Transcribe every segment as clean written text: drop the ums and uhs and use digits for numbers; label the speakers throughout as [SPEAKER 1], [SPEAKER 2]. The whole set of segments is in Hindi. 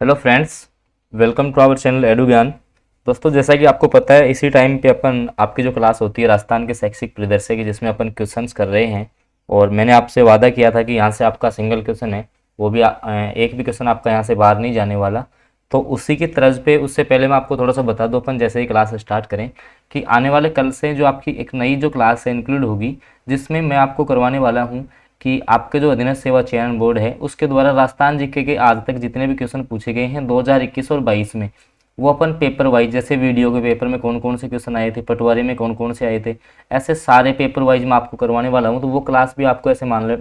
[SPEAKER 1] Hello friends, welcome to our channel edu Gyan. दोस्तों, जैसा कि आपको पता है, इसी टाइम पे अपन आपकी जो क्लास होती है राजस्थान के शैक्षिक परिदृश्य की, जिसमें अपन क्वेश्चंस कर रहे हैं। और मैंने आपसे वादा किया था कि यहाँ से आपका सिंगल क्वेश्चन है, वो भी एक भी क्वेश्चन आपका यहाँ से बाहर नहीं जाने वाला। तो उसी की तर्ज पे उससे पहले मैं आपको थोड़ा सा बता दूँ, अपन जैसे ही क्लास स्टार्ट करें, कि आने वाले कल से जो आपकी एक नई जो क्लास है इंक्लूड होगी, जिसमें मैं आपको करवाने वाला हूँ कि आपके जो अधीनस्थ सेवा चयन बोर्ड है उसके द्वारा राजस्थान जीके के आज तक जितने भी क्वेश्चन पूछे गए हैं 2021 और 22 में, वो अपन पेपर वाइज, जैसे वीडियो के पेपर में कौन कौन से क्वेश्चन आए थे, पटवारी में कौन कौन से आए थे, ऐसे सारे पेपर वाइज मैं आपको करवाने वाला हूँ। तो वो क्लास भी आपको ऐसे मान ले,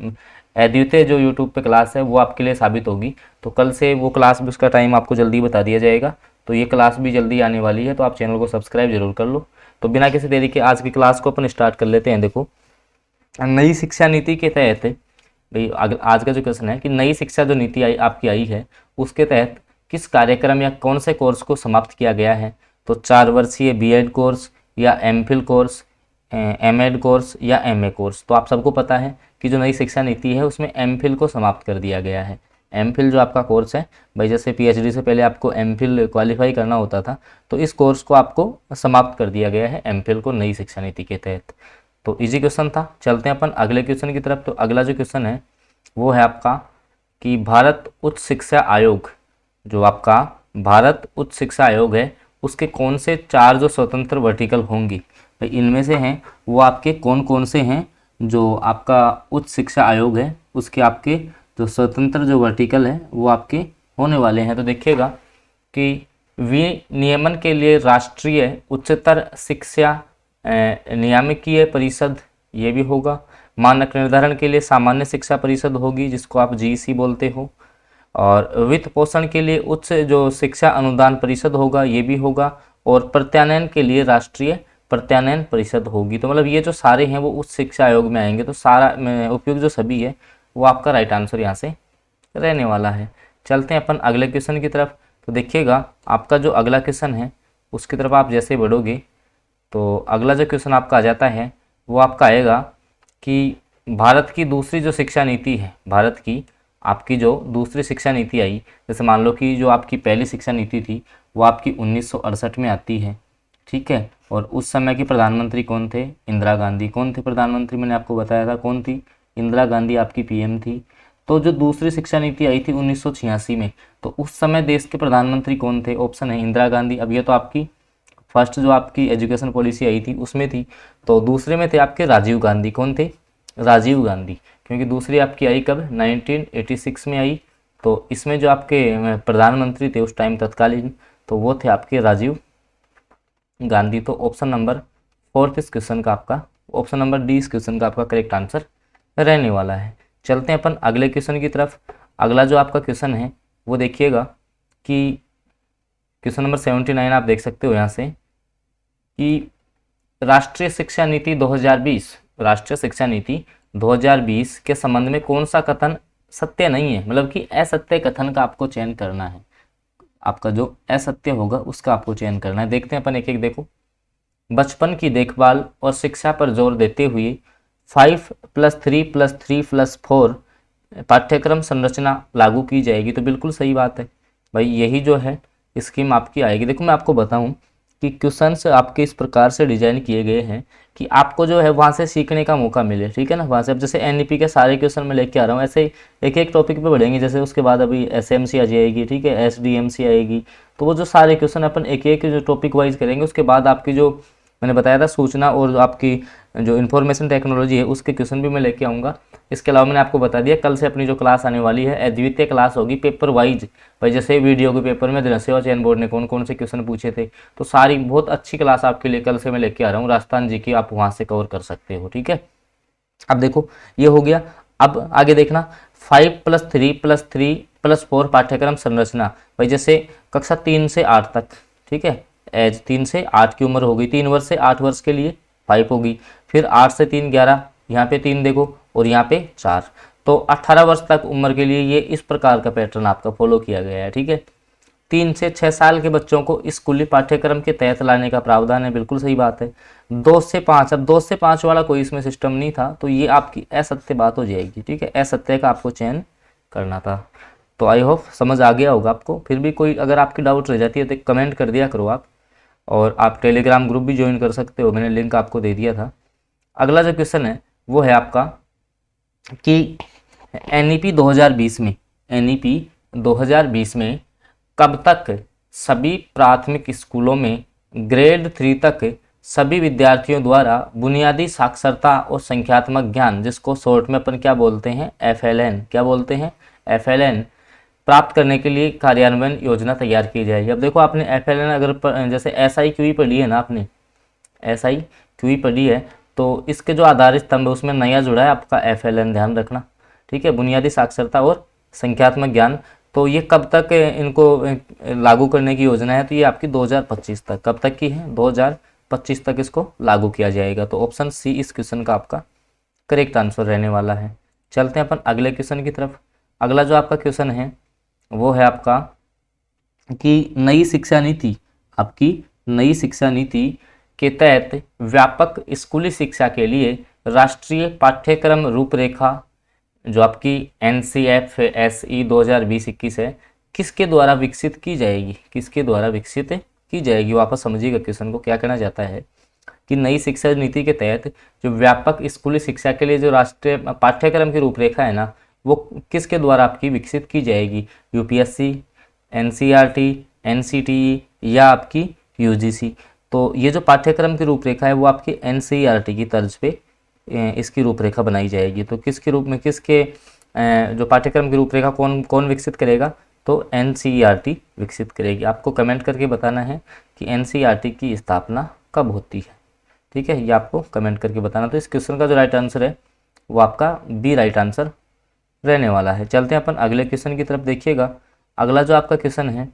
[SPEAKER 1] अद्वितीय जो यूट्यूब पे क्लास है वो आपके लिए साबित होगी। तो कल से वो क्लास भी, उसका टाइम आपको जल्दी बता दिया जाएगा। तो ये क्लास भी जल्दी आने वाली है, तो आप चैनल को सब्सक्राइब जरूर कर लो। तो बिना किसी देरी के आज की क्लास को अपन स्टार्ट कर लेते हैं। देखो, नई शिक्षा नीति के तहत भाई आज का जो क्वेश्चन है कि नई शिक्षा जो नीति आई आपकी आई है, उसके तहत किस कार्यक्रम या कौन से कोर्स को समाप्त किया गया है। तो 4 वर्षीय बीएड कोर्स या एमफिल कोर्स, एमएड कोर्स या एमए कोर्स। तो आप सबको पता है कि जो नई शिक्षा नीति है उसमें एमफिल को समाप्त कर दिया गया है। एमफिल जो आपका कोर्स है भाई, जैसे पीएचडी से पहले आपको एमफिल क्वालिफाई करना होता था, तो इस कोर्स को आपको समाप्त कर दिया गया है एमफिल को नई शिक्षा नीति के तहत। तो इजी क्वेश्चन था। चलते हैं अपन अगले क्वेश्चन की तरफ। तो अगला जो क्वेश्चन है वो है आपका कि भारत उच्च शिक्षा आयोग, जो आपका भारत उच्च शिक्षा आयोग है, उसके कौन से 4 जो स्वतंत्र वर्टिकल होंगी भाई, इनमें से हैं वो आपके कौन कौन से हैं। जो आपका उच्च शिक्षा आयोग है उसके आपके जो स्वतंत्र जो वर्टिकल है वो आपके होने वाले हैं। तो देखिएगा कि विनियमन के लिए राष्ट्रीय उच्चतर शिक्षा नियामकीय परिषद, ये भी होगा। मानक निर्धारण के लिए सामान्य शिक्षा परिषद होगी, जिसको आप जीईसी बोलते हो। और वित्त पोषण के लिए उच्च जो शिक्षा अनुदान परिषद होगा, ये भी होगा। और प्रत्यानयन के लिए राष्ट्रीय प्रत्यानयन परिषद होगी। तो मतलब ये जो सारे हैं वो उच्च शिक्षा आयोग में आएंगे। तो सारा उपयुक्त जो सभी है वो आपका राइट आंसर यहाँ से रहने वाला है। चलते हैं अपन अगले क्वेश्चन की तरफ। तो देखिएगा आपका जो अगला क्वेश्चन है उसकी तरफ आप जैसे बढ़ोगे, तो अगला जो क्वेश्चन आपका आ जाता है वो आपका आएगा कि भारत की दूसरी जो शिक्षा नीति है, भारत की आपकी जो दूसरी शिक्षा नीति आई, जैसे मान लो कि जो आपकी पहली शिक्षा नीति थी वो आपकी 1968 में आती है, ठीक है। और उस समय की प्रधानमंत्री कौन थे? इंदिरा गांधी। कौन थे प्रधानमंत्री? मैंने आपको बताया था कौन थी, इंदिरा गांधी आपकी पीएम थी। तो जो दूसरी शिक्षा नीति आई थी 1986 में, तो उस समय देश के प्रधानमंत्री कौन थे? ऑप्शन है इंदिरा गांधी। अब ये तो आपकी फर्स्ट जो आपकी एजुकेशन पॉलिसी आई थी उसमें थी। तो दूसरे में थे आपके राजीव गांधी। कौन थे? राजीव गांधी। क्योंकि दूसरी आपकी आई कब? 1986 में आई। तो इसमें जो आपके प्रधानमंत्री थे उस टाइम तत्कालीन, तो वो थे आपके राजीव गांधी। तो ऑप्शन नंबर 4 इस क्वेश्चन का आपका, ऑप्शन नंबर डी इस क्वेश्चन का आपका करेक्ट आंसर रहने वाला है। चलते हैं अपन अगले क्वेश्चन की तरफ। अगला जो आपका क्वेश्चन है वो देखिएगा कि क्वेश्चन नंबर 79 आप देख सकते हो यहाँ से कि राष्ट्रीय शिक्षा नीति 2020, राष्ट्रीय शिक्षा नीति 2020 के संबंध में कौन सा कथन सत्य नहीं है, मतलब कि असत्य कथन का आपको चयन करना है। आपका जो असत्य होगा उसका आपको चयन करना है। देखते हैं अपन एक एक। देखो, बचपन की देखभाल और शिक्षा पर जोर देते हुए 5+3+3+4 पाठ्यक्रम संरचना लागू की जाएगी। तो बिल्कुल सही बात है भाई, यही जो है स्कीम आपकी आएगी। देखो, मैं आपको बताऊं कि क्वेश्चंस आपके इस प्रकार से डिजाइन किए गए हैं कि आपको जो है वहाँ से सीखने का मौका मिले, ठीक है ना। वहाँ से अब जैसे एनईपी के सारे क्वेश्चन मैं लेके आ रहा हूँ, ऐसे ही एक एक टॉपिक पे बढ़ेंगे। जैसे उसके बाद अभी एसएमसी आ जाएगी, ठीक है, एसडीएमसी आएगी। तो वो जो सारे क्वेश्चन अपन एक एक जो टॉपिक वाइज करेंगे, उसके बाद आपकी जो मैंने बताया था सूचना और आपकी जो इन्फॉर्मेशन टेक्नोलॉजी है उसके क्वेश्चन भी मैं लेके आऊँगा। इसके अलावा मैंने आपको बता दिया कल से अपनी जो क्लास आने वाली है अद्वितीय क्लास होगी पेपर वाइज। भाई जैसे वीडियो के पेपर में अधीनस्थ सेवा चयन बोर्ड ने कौन कौन से क्वेश्चन पूछे थे, तो सारी बहुत अच्छी क्लास आपके लिए कल से मैं लेके आ रहा हूँ। राजस्थान जी की आप वहाँ से कवर कर सकते हो, ठीक है। अब देखो ये हो गया। अब आगे देखना, 5+3+3+4 पाठ्यक्रम संरचना। भाई जैसे कक्षा 3 से 8 तक, ठीक है, एज 3 से 8 की उम्र होगी, 3 वर्ष से 8 वर्ष के लिए 5 होगी। फिर 8 से 3 11, यहाँ पे 3 देखो और यहाँ पे 4। तो 18 वर्ष तक उम्र के लिए ये इस प्रकार का पैटर्न आपका फॉलो किया गया है, ठीक है। 3 से 6 साल के बच्चों को स्कूली पाठ्यक्रम के तहत लाने का प्रावधान है, बिल्कुल सही बात है। 2 से 5, अब 2 से 5 वाला कोई इसमें सिस्टम नहीं था, तो ये आपकी असत्य बात हो जाएगी, ठीक है। असत्य का आपको चयन करना था। तो आई होप समझ आ गया होगा आपको। फिर भी कोई अगर आपकी डाउट रह जाती है तो कमेंट कर दिया करो आप, और आप टेलीग्राम ग्रुप भी ज्वाइन कर सकते हो, मैंने लिंक आपको दे दिया था। अगला जो क्वेश्चन है वो है आपका कि एनईपी 2020 में, एनईपी 2020 में कब तक सभी प्राथमिक स्कूलों में ग्रेड 3 तक सभी विद्यार्थियों द्वारा बुनियादी साक्षरता और संख्यात्मक ज्ञान, जिसको शॉर्ट में अपन क्या बोलते हैं, एफएलएन, क्या बोलते हैं, एफएलएन, प्राप्त करने के लिए कार्यान्वयन योजना तैयार की जाएगी। अब देखो आपने एफएलएन अगर जैसे एसआईक्यूई पढ़ी है ना, आपने एसआईक्यूई पढ़ी है, तो इसके जो आधारित स्तंभ है उसमें नया जुड़ा है आपका एफएलएन, ध्यान रखना, ठीक है, बुनियादी साक्षरता और संख्यात्मक ज्ञान। तो ये कब तक इनको लागू करने की योजना है, तो ये आपकी 2025 तक, कब तक की है, 2025 तक इसको लागू किया जाएगा। तो ऑप्शन सी इस क्वेश्चन का आपका करेक्ट आंसर रहने वाला है। चलते हैं अपन अगले क्वेश्चन की तरफ। अगला जो आपका क्वेश्चन है वो है आपका कि नई शिक्षा नीति, आपकी नई शिक्षा नीति के तहत व्यापक स्कूली शिक्षा के लिए राष्ट्रीय पाठ्यक्रम रूपरेखा जो आपकी NCFSE 2020-21 है, किसके द्वारा विकसित की जाएगी, किसके द्वारा विकसित की जाएगी। वापस समझिएगा क्वेश्चन को, क्या कहना चाहता है कि नई शिक्षा नीति के तहत जो व्यापक स्कूली शिक्षा के लिए जो राष्ट्रीय पाठ्यक्रम की रूपरेखा है ना, वो किसके द्वारा आपकी विकसित की जाएगी, UPSC, NCERT, NCTE या आपकी UGC। तो ये जो पाठ्यक्रम की रूपरेखा है वो आपकी NCERT की तर्ज पे इसकी रूपरेखा बनाई जाएगी। तो किसके रूप में, किसके जो पाठ्यक्रम की रूपरेखा कौन विकसित करेगा, तो NCERT विकसित करेगी। आपको कमेंट करके बताना है कि NCERT की स्थापना कब होती है, ठीक है, ये आपको कमेंट करके बताना। तो इस क्वेश्चन का जो राइट आंसर है वो आपका बी राइट आंसर रहने वाला है। चलते हैं अपन अगले क्वेश्चन की तरफ। देखिएगा अगला जो आपका क्वेश्चन है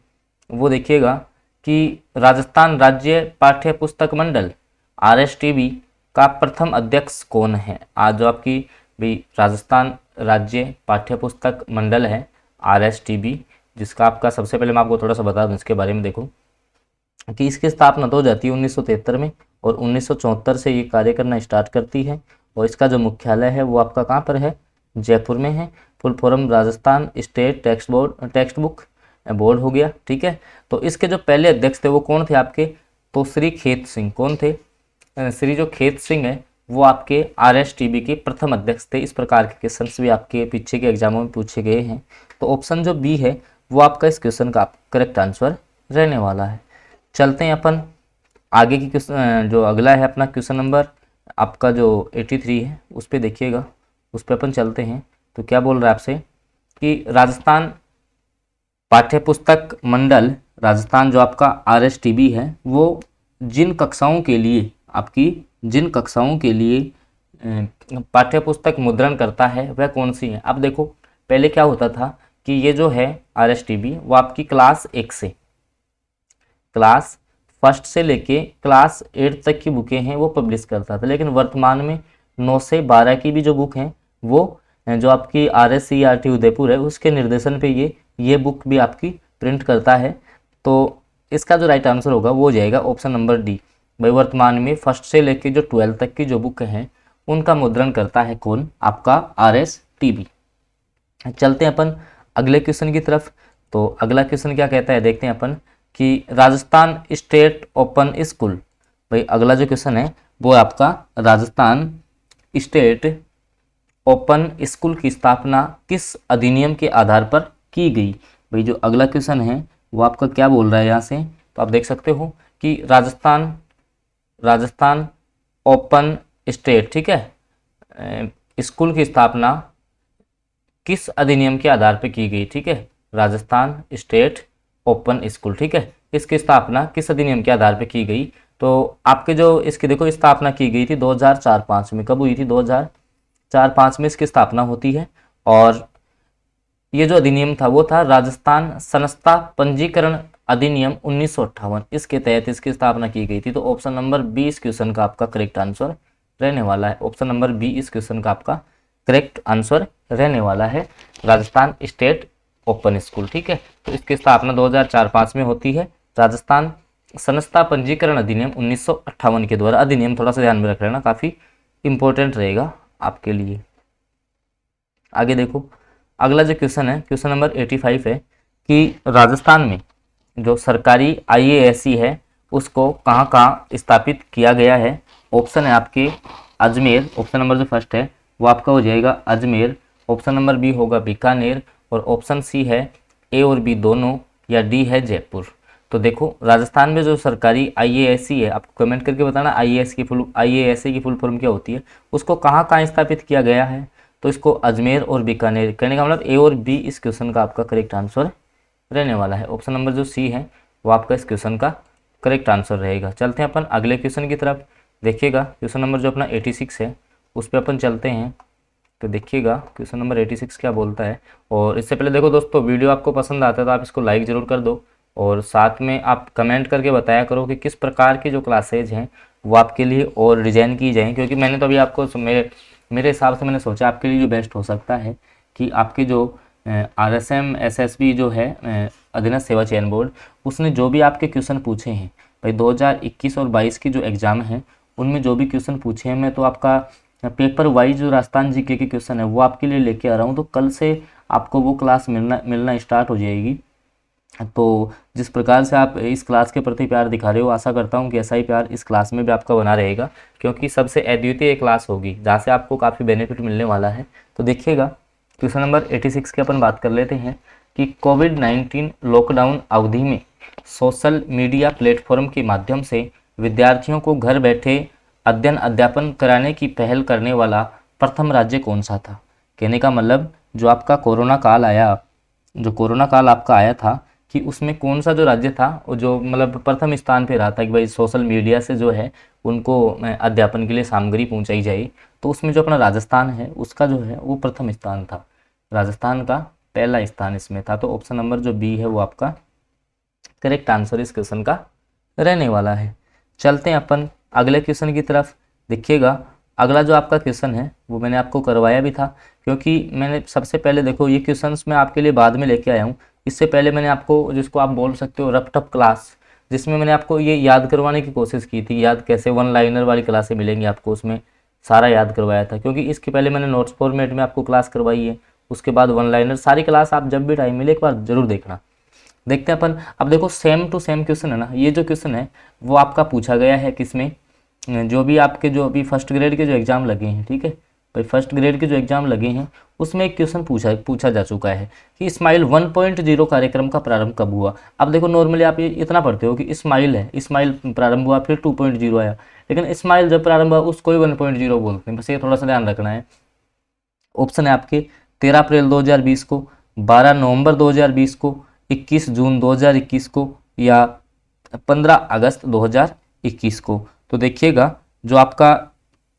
[SPEAKER 1] वो देखिएगा कि राजस्थान राज्य पाठ्य पुस्तक मंडल RSTB का प्रथम अध्यक्ष कौन है। आज जो आपकी भी राजस्थान राज्य पाठ्य पुस्तक मंडल है RSTB, जिसका आपका सबसे पहले मैं आपको थोड़ा सा बता दूं इसके बारे में। देखो कि इसकी स्थापना तो हो जाती है 1973 में, और 1974 से ये कार्य करना स्टार्ट करती है, और इसका जो मुख्यालय है वो आपका कहाँ पर है, जयपुर में है। Full form Rajasthan state text book board हो गया, ठीक है। तो इसके जो पहले अध्यक्ष थे वो कौन थे आपके, तो श्री खेत सिंह, कौन थे, श्री जो खेत सिंह है वो आपके RSTB के प्रथम अध्यक्ष थे। इस प्रकार के क्वेश्चंस भी आपके पीछे के एग्जामों में पूछे गए हैं। तो ऑप्शन जो बी है वो आपका इस क्वेश्चन का करेक्ट आंसर रहने वाला है। चलते हैं अपन आगे की क्वेश्चन, जो अगला है अपना क्वेश्चन नंबर आपका जो 83 है उस पर देखिएगा, उस पर अपन चलते हैं। तो क्या बोल रहा है आपसे कि राजस्थान पाठ्य पुस्तक मंडल, राजस्थान जो आपका RSTB है वो जिन कक्षाओं के लिए, आपकी जिन कक्षाओं के लिए पाठ्य पुस्तक मुद्रण करता है वह कौन सी है। अब देखो पहले क्या होता था कि ये जो है RSTB वो आपकी क्लास 1 से, क्लास फर्स्ट से लेके क्लास 8 तक की बुकें हैं वो पब्लिश करता था, लेकिन वर्तमान में 9 से 12 की भी जो बुक हैं वो जो आपकी RSCERT उदयपुर है उसके निर्देशन पे ये बुक भी आपकी प्रिंट करता है। तो इसका जो राइट आंसर होगा वो हो जाएगा ऑप्शन नंबर डी। भाई वर्तमान में फर्स्ट से लेके जो 12 तक की जो बुक हैं उनका मुद्रण करता है कौन, आपका RSTB। चलते हैं अपन अगले क्वेश्चन की तरफ। तो अगला क्वेश्चन क्या कहता है देखते हैं अपन कि राजस्थान स्टेट ओपन स्कूल, भाई अगला जो क्वेश्चन है वो आपका राजस्थान स्टेट ओपन स्कूल की स्थापना किस अधिनियम के आधार पर की गई। भाई जो अगला क्वेश्चन है वो आपका क्या बोल रहा है यहाँ से, तो आप देख सकते हो कि राजस्थान ओपन स्टेट, ठीक है, स्कूल की स्थापना किस अधिनियम के आधार पर की गई, ठीक है, राजस्थान स्टेट ओपन स्कूल, ठीक है, इसकी स्थापना किस अधिनियम के आधार पर की गई। तो आपके जो इसकी देखो स्थापना की गई थी 2004-05 में, कब हुई थी, 2004-05 में इसकी स्थापना होती है। और ये जो अधिनियम था वो था राजस्थान संस्था पंजीकरण अधिनियम 1958, इसके तहत इसकी स्थापना की गई थी। तो ऑप्शन नंबर बी इस क्वेश्चन का आपका करेक्ट आंसर रहने वाला है। ऑप्शन नंबर बी इस क्वेश्चन का आपका करेक्ट आंसर रहने वाला है, राजस्थान स्टेट ओपन स्कूल, ठीक है। तो इसकी स्थापना 2004-05 में होती है राजस्थान संस्था पंजीकरण अधिनियम 1958 के द्वारा। अधिनियम थोड़ा सा ध्यान में रख लेना, काफ़ी इंपॉर्टेंट रहेगा आपके लिए। आगे देखो अगला जो क्वेश्चन है, क्वेश्चन नंबर 85 है कि राजस्थान में जो सरकारी IASC है उसको कहाँ कहाँ स्थापित किया गया है। ऑप्शन है आपके अजमेर, ऑप्शन नंबर जो फर्स्ट है वो आपका हो जाएगा अजमेर, ऑप्शन नंबर बी होगा बीकानेर, और ऑप्शन सी है ए और बी दोनों, या डी है जयपुर। तो देखो राजस्थान में जो सरकारी IASC है, आपको कमेंट करके बताना IASC की फुल फॉर्म क्या होती है, उसको कहाँ कहाँ स्थापित किया गया है। तो इसको अजमेर और बीकानेर, कहने का मतलब ए और बी इस क्वेश्चन का आपका करेक्ट आंसर रहने वाला है। ऑप्शन नंबर जो सी है वो आपका इस क्वेश्चन का करेक्ट आंसर रहेगा। चलते हैं अपन अगले क्वेश्चन की तरफ। देखिएगा क्वेश्चन नंबर जो अपना 86 है उस पर अपन चलते हैं। तो देखिएगा क्वेश्चन नंबर 86 क्या बोलता है। और इससे पहले देखो दोस्तों, वीडियो आपको पसंद आता है तो आप इसको लाइक ज़रूर कर दो, और साथ में आप कमेंट करके बताया करो कि किस प्रकार की जो क्लासेज हैं वो आपके लिए और डिज़ाइन की जाएँ। क्योंकि मैंने तो अभी आपको मेरे हिसाब से मैंने सोचा आपके लिए जो बेस्ट हो सकता है कि आपके जो RSM SSB जो है अधीनस्थ सेवा चयन बोर्ड, उसने जो भी आपके क्वेश्चन पूछे हैं भाई 2021 और 22 की जो एग्ज़ाम है उनमें जो भी क्वेश्चन पूछे हैं, मैं तो आपका पेपर वाइज जो राजस्थान GK के क्वेश्चन है वो आपके लिए लेके आ रहा हूँ। तो कल से आपको वो क्लास मिलना स्टार्ट हो जाएगी। तो जिस प्रकार से आप इस क्लास के प्रति प्यार दिखा रहे हो, आशा करता हूँ कि ऐसा ही प्यार इस क्लास में भी आपका बना रहेगा, क्योंकि सबसे अद्वितीय क्लास होगी जहाँ से आपको काफ़ी बेनिफिट मिलने वाला है। तो देखिएगा क्वेश्चन नंबर 86 की अपन बात कर लेते हैं कि कोविड-19 लॉकडाउन अवधि में सोशल मीडिया प्लेटफॉर्म के माध्यम से विद्यार्थियों को घर बैठे अध्ययन अध्यापन कराने की पहल करने वाला प्रथम राज्य कौन सा था। कहने का मतलब जो आपका कोरोना काल आपका आया था कि उसमें कौन सा जो राज्य था वो जो मतलब प्रथम स्थान पे रहा था कि भाई सोशल मीडिया से जो है उनको अध्यापन के लिए सामग्री पहुंचाई जाए। तो उसमें जो अपना राजस्थान है उसका जो है वो प्रथम स्थान था, राजस्थान का पहला स्थान इसमें था। तो ऑप्शन नंबर जो बी है वो आपका करेक्ट आंसर इस क्वेश्चन का रहने वाला है। चलते हैं अपन अगले क्वेश्चन की तरफ। देखिएगा अगला जो आपका क्वेश्चन है वो मैंने आपको करवाया भी था, क्योंकि मैंने सबसे पहले देखो ये क्वेश्चंस मैं आपके लिए बाद में लेके आया हूँ। इससे पहले मैंने आपको, जिसको आप बोल सकते हो रफ टफ क्लास, जिसमें मैंने आपको ये याद करवाने की कोशिश की थी, याद कैसे वन लाइनर वाली क्लासें मिलेंगी आपको, उसमें सारा याद करवाया था। क्योंकि इसके पहले मैंने नोट्स फॉर्मेट में आपको क्लास करवाई है, उसके बाद वन लाइनर, सारी क्लास आप जब भी टाइम मिले एक बार जरूर देखना। देखते हैं अपन। अब देखो सेम टू सेम क्वेश्चन है ना, ये जो क्वेश्चन है वो आपका पूछा गया है किसमें, जो भी आपके जो अभी फर्स्ट ग्रेड के जो एग्ज़ाम लगे हैं, ठीक है भाई, फर्स्ट ग्रेड के जो एग्ज़ाम लगे हैं उसमें एक क्वेश्चन पूछा जा चुका है कि स्माइल 1.0 कार्यक्रम का प्रारंभ कब हुआ। अब देखो नॉर्मली आप ये इतना पढ़ते हो कि स्माइल है, स्माइल प्रारंभ हुआ, फिर 2.0 आया, लेकिन स्माइल जब प्रारंभ हुआ उसको ही 1.0 बोलते हैं, बस ये थोड़ा सा ध्यान रखना है। ऑप्शन है आपके 13 अप्रैल 2020 को, 12 नवंबर 2020 को, 21 जून 2021 को, या 15 अगस्त 2021 को। तो देखिएगा जो आपका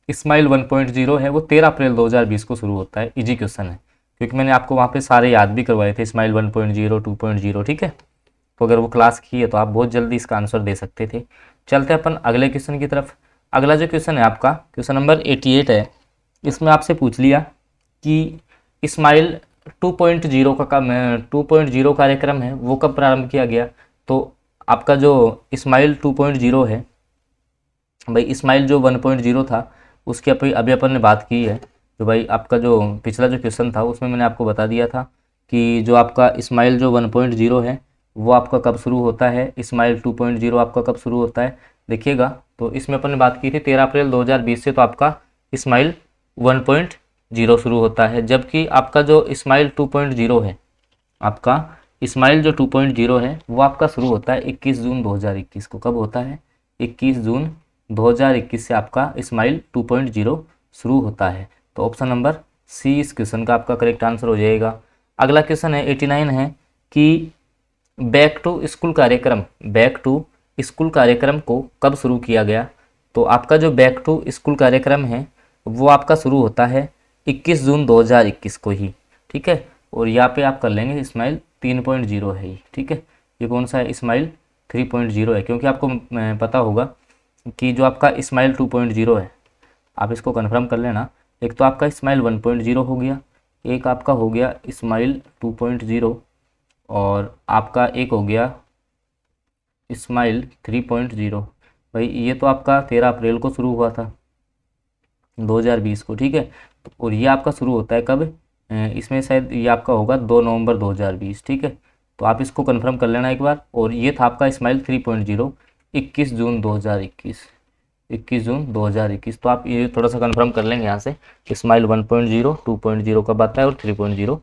[SPEAKER 1] स्माइल 1.0 है वो 13 अप्रैल 2020 को शुरू होता है। इजी क्वेश्चन है, क्योंकि मैंने आपको वहाँ पे सारे याद भी करवाए थे, स्माइल 1.0 2.0, ठीक है। तो अगर वो क्लास की है तो आप बहुत जल्दी इसका आंसर दे सकते थे। चलते हैं अपन अगले क्वेश्चन की तरफ। अगला जो क्वेश्चन है आपका क्वेश्चन नंबर 88 है। इसमें आपसे पूछ लिया कि स्माइल 2.0 कार्यक्रम है वो कब प्रारंभ किया गया। तो आपका जो स्माइल 2.0 है भाई, स्माइल जो 1.0 था उसकी अभी अपन ने बात की है। तो भाई आपका जो पिछला जो क्वेश्चन था उसमें मैंने आपको बता दिया था कि जो आपका स्माइल जो 1.0 है वो आपका कब शुरू होता है, स्माइल 2.0 आपका कब शुरू होता है। देखिएगा तो इसमें अपन ने बात की थी 13 अप्रैल 2020 से, तो आपका स्माइल 1.0 शुरू होता है। जबकि आपका जो स्माइल 2.0 है, आपका स्माइल जो 2.0 है वो आपका शुरू होता है 21 जून 2021 को। कब होता है? 21 जून 2021 से आपका स्माइल 2.0 शुरू होता है। तो ऑप्शन नंबर सी इस क्वेश्चन का आपका करेक्ट आंसर हो जाएगा। अगला क्वेश्चन है 89 है कि बैक टू स्कूल कार्यक्रम को कब शुरू किया गया। तो आपका जो बैक टू स्कूल कार्यक्रम है वो आपका शुरू होता है 21 जून 2021 को ही, ठीक है। और यहाँ पे आप कर लेंगे स्माइल 3.0 है ये, ठीक है। ये कौन सा है? स्माइल 3.0 है, क्योंकि आपको पता होगा कि जो आपका स्माइल 2.0 है, आप इसको कन्फर्म कर लेना। एक तो आपका स्माइल 1.0 हो गया, एक आपका हो गया स्माइल 2.0, और आपका एक हो गया स्माइल 3.0। भाई ये तो आपका 13 अप्रैल को शुरू हुआ था 2020 को, ठीक है। और ये आपका शुरू होता है कब? इसमें शायद ये आपका होगा 2 नवंबर 2020, ठीक है। तो आप इसको कंफर्म कर लेना एक बार। और ये था आपका स्माइल 3.0, 21 जून 2021, 21 जून 2021। तो आप ये थोड़ा सा कंफर्म कर लेंगे यहाँ से, स्माइल 1.0, 2.0 कब आता है और 3.0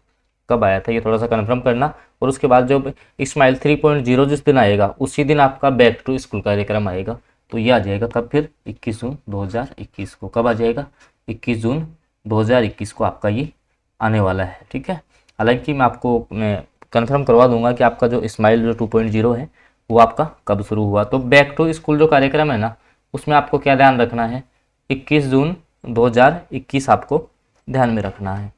[SPEAKER 1] कब आया था, ये थोड़ा सा कंफर्म करना। और उसके बाद जो स्माइल 3.0 जिस दिन आएगा उसी दिन आपका बैक टू स्कूल कार्यक्रम आएगा। तो ये आ जाएगा कब फिर, 21 जून 2021 को। कब आ जाएगा, 21 जून 2021 को आपका ये आने वाला है, ठीक है। हालांकि मैं आपको कंफर्म करवा दूंगा कि आपका जो स्माइल जो 2.0 है वो आपका कब शुरू हुआ। तो बैक टू स्कूल जो कार्यक्रम है ना, उसमें आपको क्या ध्यान रखना है, 21 जून 2021 आपको ध्यान में रखना है।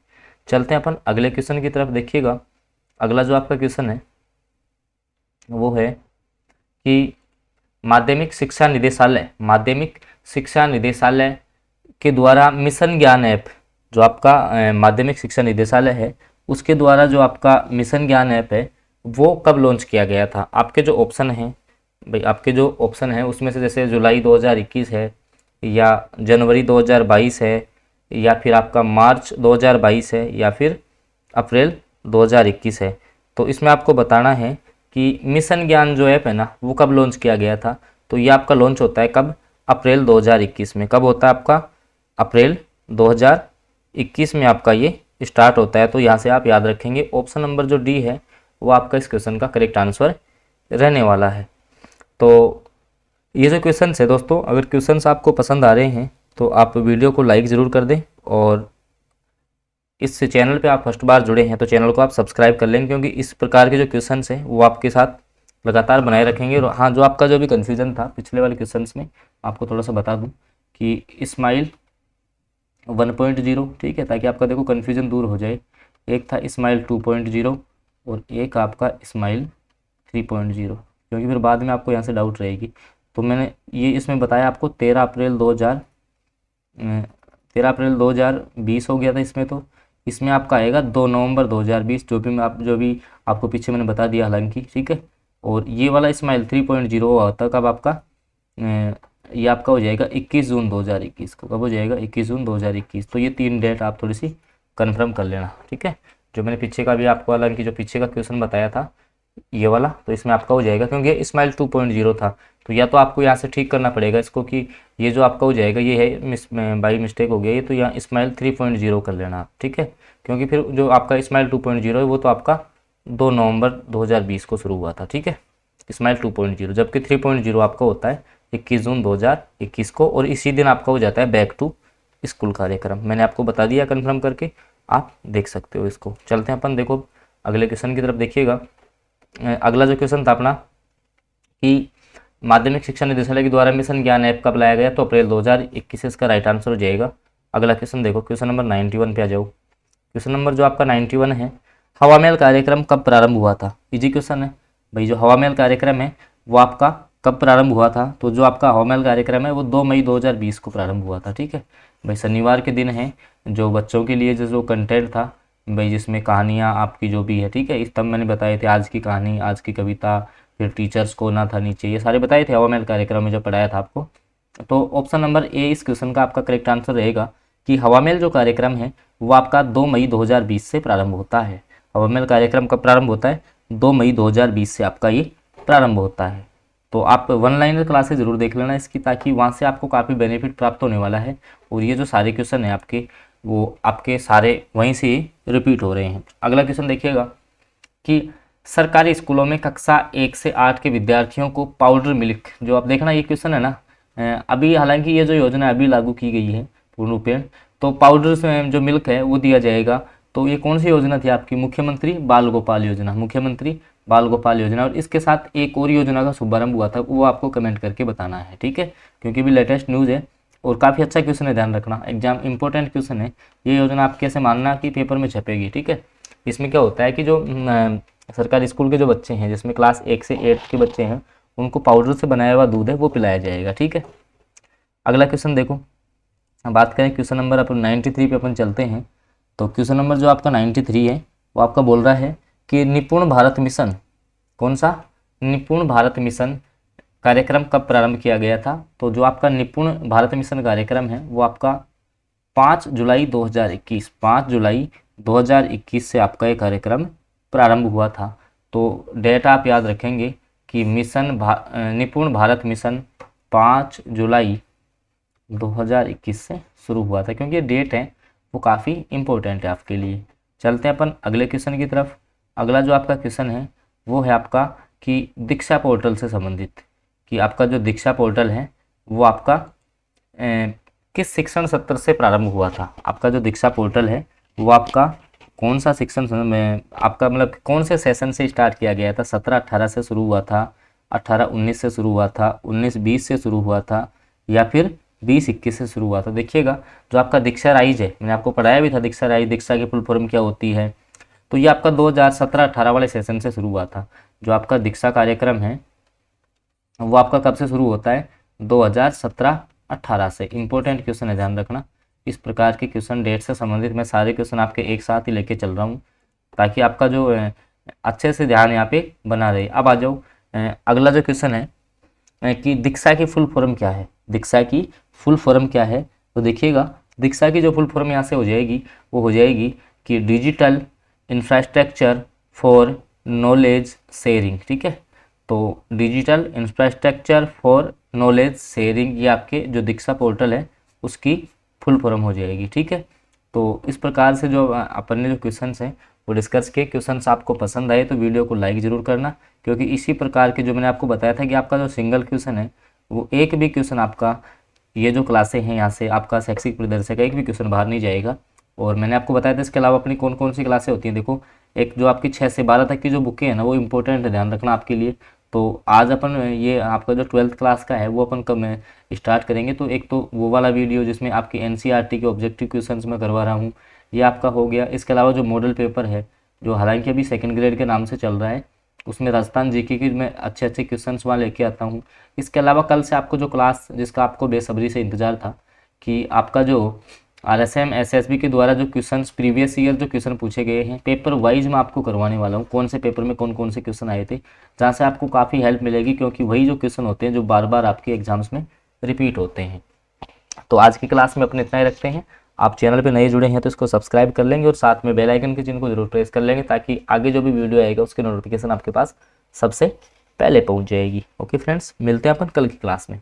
[SPEAKER 1] चलते हैं अपन अगले क्वेश्चन की तरफ। देखिएगा अगला जो आपका क्वेश्चन है वो है कि माध्यमिक शिक्षा निदेशालय के द्वारा मिशन ज्ञान ऐप, जो आपका माध्यमिक शिक्षा निदेशालय है उसके द्वारा जो आपका मिशन ज्ञान ऐप है वो कब लॉन्च किया गया था। आपके जो ऑप्शन हैं भाई, आपके जो ऑप्शन हैं उसमें से जैसे जुलाई 2021 है, या जनवरी 2022 है, या फिर आपका मार्च 2022 है, या फिर अप्रैल 2021 है। तो इसमें आपको बताना है कि मिशन ज्ञान जो ऐप है ना वो कब लॉन्च किया गया था। तो ये आपका लॉन्च होता है कब, अप्रैल 2021 में। कब होता है आपका, अप्रैल 2021 में आपका ये स्टार्ट होता है। तो यहाँ से आप याद रखेंगे ऑप्शन नंबर जो डी है वो आपका इस क्वेश्चन का करेक्ट आंसर रहने वाला है। तो ये जो क्वेश्चन है दोस्तों, अगर क्वेश्चंस आपको पसंद आ रहे हैं तो आप वीडियो को लाइक ज़रूर कर दें, और इस चैनल पे आप फर्स्ट बार जुड़े हैं तो चैनल को आप सब्सक्राइब कर लेंगे, क्योंकि इस प्रकार के जो क्वेश्चंस हैं वो आपके साथ लगातार बनाए रखेंगे। और हाँ, जो आपका जो भी कन्फ्यूज़न था पिछले वाले क्वेश्चंस में, आपको थोड़ा सा बता दूँ कि स्माइल 1.0, ठीक है, ताकि आपका देखो कन्फ्यूज़न दूर हो जाए। एक था स्माइल 2.0 और एक आपका स्माइल 3.0, क्योंकि फिर बाद में आपको यहाँ से डाउट रहेगी। तो मैंने ये इसमें बताया आपको 13 अप्रैल 2020 हो गया था इसमें। तो इसमें आपका आएगा 2 नवंबर 2020, जो भी आपको पीछे मैंने बता दिया हालांकि, ठीक है। और ये वाला स्माइल 3.0 होता कब आपका, ये आपका हो जाएगा 21 जून 2021 को। कब हो जाएगा, 21 जून 2021। तो ये 3 डेट आप थोड़ी सी कन्फर्म कर लेना, ठीक है। जो मैंने पीछे का भी आपको हालांकि जो पीछे का क्वेश्चन बताया था ये वाला, तो इसमें आपका हो जाएगा, क्योंकि ये स्माइल 2.0 था। तो या तो आपको यहाँ से ठीक करना पड़ेगा इसको कि ये जो आपका हो जाएगा ये है बाई मिस्टेक हो गया ये, तो यहाँ स्माइल 3.0 कर लेना आप, ठीक है। क्योंकि फिर जो आपका स्माइल 2.0 है वो तो आपका 2 नवंबर 2020 को शुरू हुआ था, ठीक है, स्माइल 2.0। जबकि 3.0 आपका होता है 21 जून 2021 को, और इसी दिन आपका हो जाता है बैक टू स्कूल कार्यक्रम। मैंने आपको बता दिया कन्फर्म करके, आप देख सकते हो इसको। चलते हैं अपन देखो अगले क्वेश्चन की तरफ। देखिएगा अगला जो क्वेश्चन था अपना कि माध्यमिक शिक्षा निदेशालय के द्वारा मिशन ज्ञान ऐप कब लाया गया, तो अप्रैल 2021 इसका राइट आंसर हो जाएगा। अगला क्वेश्चन देखो, क्वेश्चन नंबर 91 पे आ जाओ। क्वेश्चन नंबर जो आपका 91 है, हवा महल कार्यक्रम कब प्रारंभ हुआ था। इजी क्वेश्चन है भाई। जो हवा महल कार्यक्रम है वो आपका कब प्रारंभ हुआ था, तो जो आपका हवा महल कार्यक्रम है वो 2 मई 2020 को प्रारंभ हुआ था, ठीक है भाई। शनिवार के दिन है, जो बच्चों के लिए जो कंटेंट था भाई, जिसमें कहानियाँ आपकी जो भी है, ठीक है, इस तब मैंने बताए थे आज की कहानी, आज की कविता, फिर टीचर्स को ना था नीचे, ये सारे बताए थे हवा महल कार्यक्रम में जो पढ़ाया था आपको। तो ऑप्शन नंबर ए इस क्वेश्चन का आपका करेक्ट आंसर रहेगा कि हवा महल जो कार्यक्रम है वो आपका 2 मई 2020 से प्रारंभ होता है। हवा महल कार्यक्रम कब प्रारंभ होता है, 2 मई 2020 से आपका ये प्रारंभ होता है। तो आप वन लाइनर क्लासेस ज़रूर देख लेना इसकी, ताकि वहाँ से आपको काफ़ी बेनिफिट प्राप्त होने वाला है। और ये जो सारे क्वेश्चन हैं आपके, वो आपके सारे वहीं से ही रिपीट हो रहे हैं। अगला क्वेश्चन देखिएगा कि सरकारी स्कूलों में कक्षा 1 से 8 के विद्यार्थियों को पाउडर मिल्क, जो आप देखना ये क्वेश्चन है ना, अभी हालांकि ये जो योजना अभी लागू की गई है पूर्ण रूपेण, तो पाउडर से जो मिल्क है वो दिया जाएगा। तो ये कौन सी योजना थी आपकी, मुख्यमंत्री बाल गोपाल योजना, मुख्यमंत्री बाल गोपाल योजना। और इसके साथ एक और योजना का शुभारंभ हुआ था, वो आपको कमेंट करके बताना है, ठीक है, क्योंकि भी लेटेस्ट न्यूज़ है और काफ़ी अच्छा क्वेश्चन है, ध्यान रखना, एग्जाम इंपॉर्टेंट क्वेश्चन है। ये योजना आप कैसे मानना कि पेपर में छपेगी, ठीक है। इसमें क्या होता है कि जो सरकारी स्कूल के जो बच्चे हैं, जिसमें क्लास 1 से 8 के बच्चे हैं, उनको पाउडर से बनाया हुआ दूध है वो पिलाया जाएगा, ठीक है। अगला क्वेश्चन देखो, बात करें क्वेश्चन नंबर अपन 93 पे अपन चलते हैं। तो क्वेश्चन नंबर जो आपका 93 है वो आपका बोल रहा है कि निपुण भारत मिशन, कौन सा, निपुण भारत मिशन कार्यक्रम कब प्रारंभ किया गया था। तो जो आपका निपुण भारत मिशन कार्यक्रम है वो आपका 5 जुलाई 2021, 5 जुलाई 2021 से आपका ये कार्यक्रम प्रारंभ हुआ था। तो डेट आप याद रखेंगे कि निपुण भारत मिशन 5 जुलाई 2021 से शुरू हुआ था, क्योंकि ये डेट है वो काफ़ी इम्पोर्टेंट है आपके लिए। चलते हैं अपन अगले क्वेश्चन की तरफ। अगला जो आपका क्वेश्चन है वो है आपका कि दीक्षा पोर्टल से संबंधित, कि आपका जो दीक्षा पोर्टल है वो आपका किस शिक्षण सत्र से प्रारंभ हुआ था। आपका जो दीक्षा पोर्टल है वो आपका कौन सा शिक्षण में आपका मतलब कौन से सेशन से स्टार्ट किया गया था। 17-18 से शुरू हुआ था, 18-19 से शुरू हुआ था, 19-20 से शुरू हुआ था, या फिर 20-21 से शुरू हुआ था। देखिएगा जो आपका दीक्षा राइज है, मैंने आपको पढ़ाया भी था दीक्षा राइज, दीक्षा की फुल फॉर्म क्या होती है। तो ये आपका 2017-18 वाले सेशन से शुरू हुआ था। जो आपका दीक्षा कार्यक्रम है वो आपका कब से शुरू होता है, 2017-18 से। इंपॉर्टेंट क्वेश्चन है, ध्यान रखना। इस प्रकार के क्वेश्चन डेट से संबंधित मैं सारे क्वेश्चन आपके एक साथ ही लेके चल रहा हूँ, ताकि आपका जो अच्छे से ध्यान यहाँ पे बना रहे। अब आ जाओ अगला जो क्वेश्चन है कि दीक्षा की फुल फॉर्म क्या है। दीक्षा की फुल फॉर्म क्या है, तो देखिएगा दीक्षा की जो फुल फॉर्म यहाँ से हो जाएगी वो हो जाएगी कि digital infrastructure for knowledge sharing. ठीक है, तो digital infrastructure for knowledge sharing, ये आपके जो दीक्षा पोर्टल है उसकी फुल फॉर्म हो जाएगी। ठीक है, तो इस प्रकार से जो अपन ने जो क्वेश्चंस हैं वो डिस्कस किए। क्वेश्चंस आपको पसंद आए तो वीडियो को लाइक ज़रूर करना, क्योंकि इसी प्रकार के जो मैंने आपको बताया था कि आपका जो सिंगल क्वेश्चन है वो एक भी क्वेश्चन आपका ये जो क्लासें हैं यहाँ से आपका शैक्षिक परिदर्शक का एक भी क्वेश्चन बाहर नहीं जाएगा। और मैंने आपको बताया था इसके अलावा अपनी कौन कौन सी क्लासें होती हैं। देखो, एक जो आपकी 6 से 12 तक की जो बुकें हैं ना वो इंपॉर्टेंट है, ध्यान रखना आपके लिए। तो आज अपन ये आपका जो 12th क्लास का है वो अपन कब स्टार्ट करेंगे। तो एक तो वो वाला वीडियो जिसमें आपकी एनसीईआरटी के ऑब्जेक्टिव क्वेश्चंस मैं करवा रहा हूँ, ये आपका हो गया। इसके अलावा जो मॉडल पेपर है जो हालांकि अभी 2nd ग्रेड के नाम से चल रहा है, उसमें राजस्थान जीके की मैं अच्छे अच्छे क्वेश्चंस वहाँ लेके आता हूँ। इसके अलावा कल से आपको जो क्लास जिसका आपको बेसब्री से इंतजार था कि आपका जो RSM SSB के द्वारा जो क्वेश्चंस प्रीवियस ईयर जो क्वेश्चन पूछे गए हैं पेपर वाइज मैं आपको करवाने वाला हूँ, कौन से पेपर में कौन कौन से क्वेश्चन आए थे, जहाँ से आपको काफ़ी हेल्प मिलेगी, क्योंकि वही जो क्वेश्चन होते हैं जो बार बार आपके एग्जाम्स में रिपीट होते हैं। तो आज की क्लास में अपने इतना ही रखते हैं। आप चैनल पर नए जुड़े हैं तो इसको सब्सक्राइब कर लेंगे और साथ में बेल आइकन के चिन्ह को जरूर प्रेस कर लेंगे, ताकि आगे जो भी वीडियो आएगा उसकी नोटिफिकेशन आपके पास सबसे पहले पहुँच जाएगी। ओके फ्रेंड्स, मिलते हैं अपन कल की क्लास में।